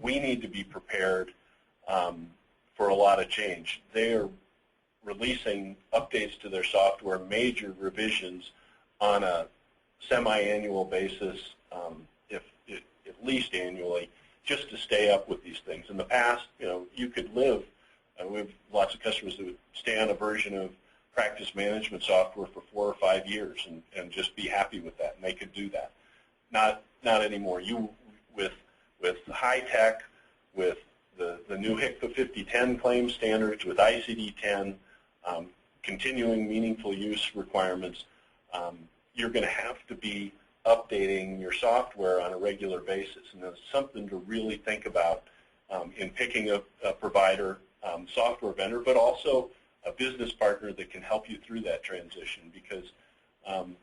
we need to be prepared for a lot of change. They're releasing updates to their software, major revisions on a semi-annual basis, if at least annually, just to stay up with these things. In the past, you could live, we have lots of customers that would stay on a version of practice management software for 4 or 5 years and just be happy with that, and they could do that. Not anymore. You, with high tech, with the new HCFA 5010 claim standards, with ICD-10, continuing meaningful use requirements, you're going to have to be updating your software on a regular basis, and that's something to really think about in picking a provider, software vendor, but also a business partner that can help you through that transition, because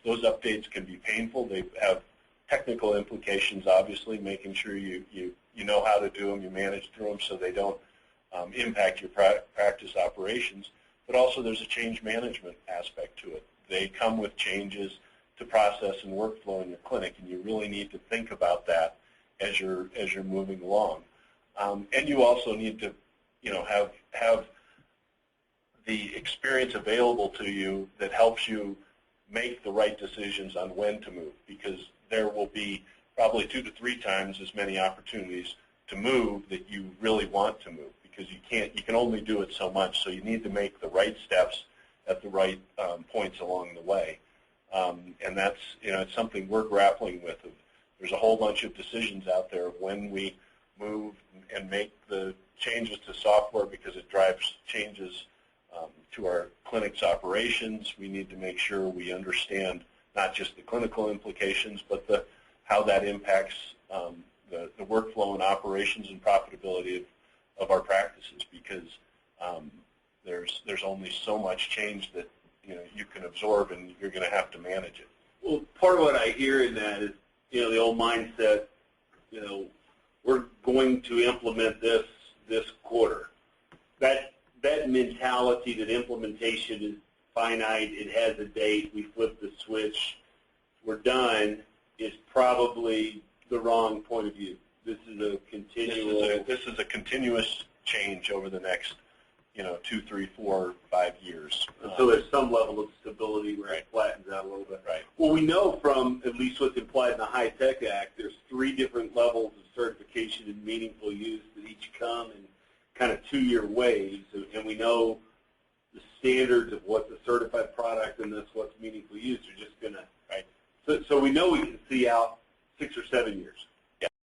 those updates can be painful. They have technical implications, obviously, making sure you know how to do them, you manage through them so they don't impact your practice operations, but also there's a change management aspect to it. They come with changes to process and workflow in your clinic, and you really need to think about that as you're moving along. And you also need to have the experience available to you that helps you make the right decisions on when to move, because there will be probably 2 to 3 times as many opportunities to move that you really want to move, because you can only do it so much, so you need to make the right steps at the right points along the way. And that's, it's something we're grappling with. There's a whole bunch of decisions out there of when we move and make the changes to software, because it drives changes to our clinic's operations. We need to make sure we understand not just the clinical implications, but how that impacts the workflow and operations and profitability of our practices, because there's only so much change that you can absorb, and you're going to have to manage it. Well, part of what I hear in that is the old mindset. We're going to implement this quarter. That mentality that implementation is finite, it has a date, we flip the switch, we're done, is probably the wrong point of view. This is a continual. This is a continuous change over the next 2, 3, 4, 5 years. So there's some level of stability where it flattens out a little bit. Right. Well, we know from at least what's implied in the High Tech Act, there's 3 different levels of certification and meaningful use that each come in kind of 2-year waves, and we know the standards of what's a certified product and what's meaningful use are just going to. Right. So we know we can see out 6 or 7 years.